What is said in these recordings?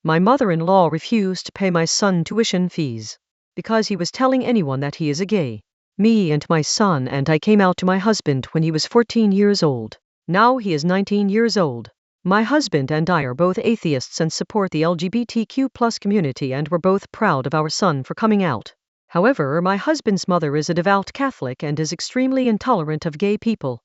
My mother-in-law refused to pay my son tuition fees because he was telling anyone that he is a gay. Me and my son and I came out to my husband when he was 14 years old. Now he is 19 years old. My husband and I are both atheists and support the LGBTQ+ community, and we're both proud of our son for coming out. However, my husband's mother is a devout Catholic and is extremely intolerant of gay people.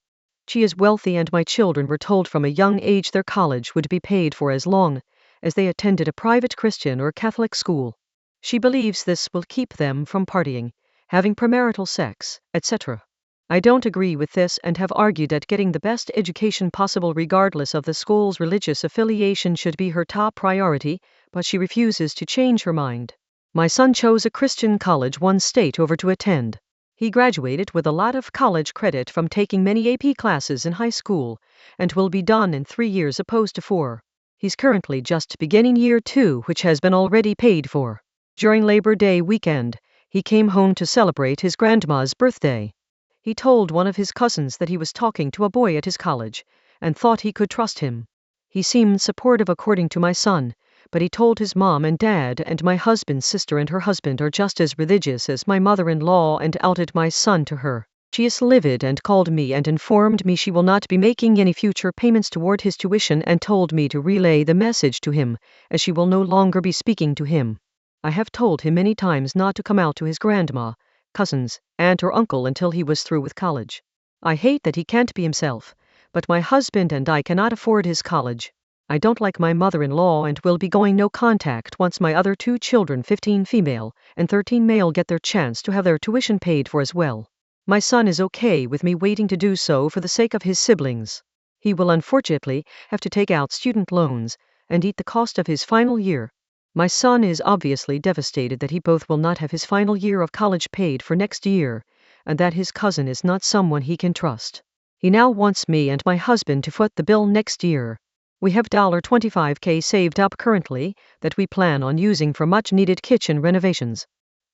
She is wealthy, and my children were told from a young age their college would be paid for as long as they attended a private Christian or Catholic school. She believes this will keep them from partying, having premarital sex, etc. I don't agree with this and have argued that getting the best education possible regardless of the school's religious affiliation should be her top priority, but she refuses to change her mind. My son chose a Christian college one state over to attend. He graduated with a lot of college credit from taking many AP classes in high school, and will be done in 3 years opposed to 4. He's currently just beginning year 2, which has been already paid for. During Labor Day weekend, he came home to celebrate his grandma's birthday. He told one of his cousins that he was talking to a boy at his college, and thought he could trust him. He seemed supportive according to my son, but he told his mom and dad, and my husband's sister and her husband are just as religious as my mother-in-law, and outed my son to her. She is livid and called me and informed me she will not be making any future payments toward his tuition, and told me to relay the message to him, as she will no longer be speaking to him. I have told him many times not to come out to his grandma, cousins, aunt or uncle until he was through with college. I hate that he can't be himself, but my husband and I cannot afford his college. I don't like my mother-in-law and will be going no contact once my other 2 children, 15 female and 13 male, get their chance to have their tuition paid for as well. My son is okay with me waiting to do so for the sake of his siblings. He will unfortunately have to take out student loans and eat the cost of his final year. My son is obviously devastated that he both will not have his final year of college paid for next year, and that his cousin is not someone he can trust. He now wants me and my husband to foot the bill next year. We have $25K saved up currently that we plan on using for much-needed kitchen renovations.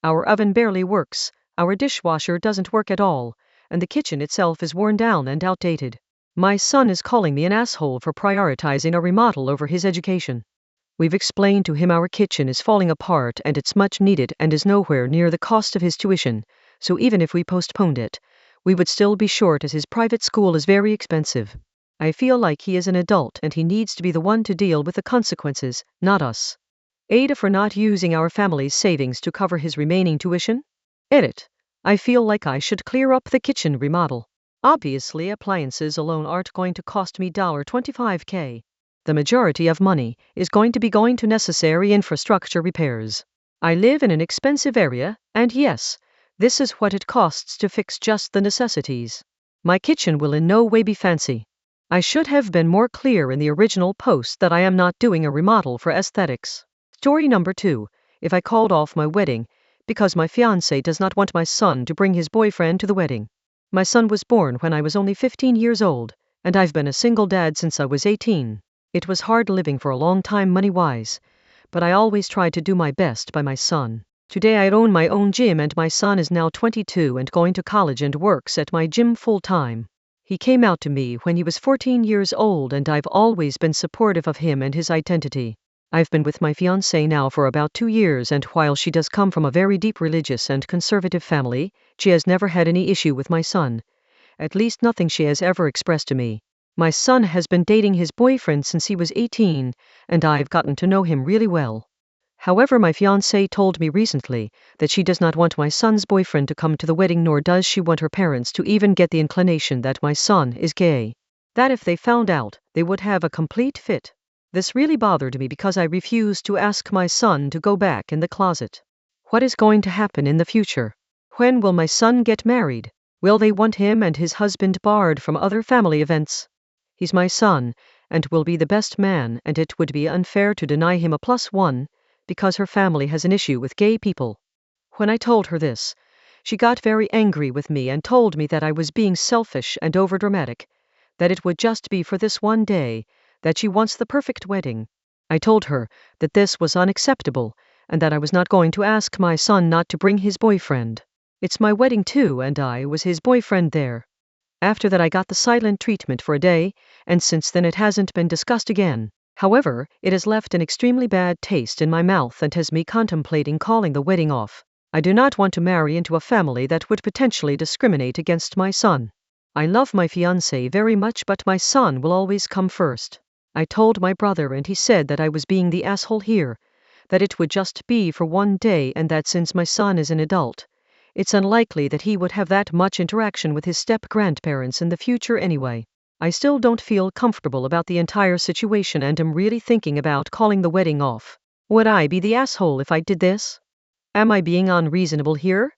Our oven barely works, our dishwasher doesn't work at all, and the kitchen itself is worn down and outdated. My son is calling me an asshole for prioritizing a remodel over his education. We've explained to him our kitchen is falling apart and it's much needed and is nowhere near the cost of his tuition, so even if we postponed it, we would still be short as his private school is very expensive. I feel like he is an adult and he needs to be the one to deal with the consequences, not us. Ada for not using our family's savings to cover his remaining tuition? Edit. I feel like I should clear up the kitchen remodel. Obviously, appliances alone aren't going to cost me $25K. The majority of money is going to necessary infrastructure repairs. I live in an expensive area, and yes, this is what it costs to fix just the necessities. My kitchen will in no way be fancy. I should have been more clear in the original post that I am not doing a remodel for aesthetics. Story number 2. If I called off my wedding because my fiancé does not want my son to bring his boyfriend to the wedding. My son was born when I was only 15 years old, and I've been a single dad since I was 18. It was hard living for a long time money-wise, but I always tried to do my best by my son. Today I own my own gym and my son is now 22 and going to college and works at my gym full-time. He came out to me when he was 14 years old and I've always been supportive of him and his identity. I've been with my fiancée now for about 2 years, and while she does come from a very deep religious and conservative family, she has never had any issue with my son. At least nothing she has ever expressed to me. My son has been dating his boyfriend since he was 18, and I've gotten to know him really well. However, my fiancée told me recently that she does not want my son's boyfriend to come to the wedding, nor does she want her parents to even get the inclination that my son is gay. That if they found out, they would have a complete fit. This really bothered me because I refused to ask my son to go back in the closet. What is going to happen in the future? When will my son get married? Will they want him and his husband barred from other family events? He's my son, and will be the best man, and it would be unfair to deny him a +1, because her family has an issue with gay people. When I told her this, she got very angry with me and told me that I was being selfish and overdramatic, that it would just be for this one day, that she wants the perfect wedding. I told her that this was unacceptable, and that I was not going to ask my son not to bring his boyfriend. It's my wedding too, and I was his boyfriend there. After that I got the silent treatment for a day, and since then it hasn't been discussed again. However, it has left an extremely bad taste in my mouth and has me contemplating calling the wedding off. I do not want to marry into a family that would potentially discriminate against my son. I love my fiancé very much, but my son will always come first. I told my brother and he said that I was being the asshole here, that it would just be for one day and that since my son is an adult, it's unlikely that he would have that much interaction with his step-grandparents in the future anyway. I still don't feel comfortable about the entire situation and am really thinking about calling the wedding off. Would I be the asshole if I did this? Am I being unreasonable here?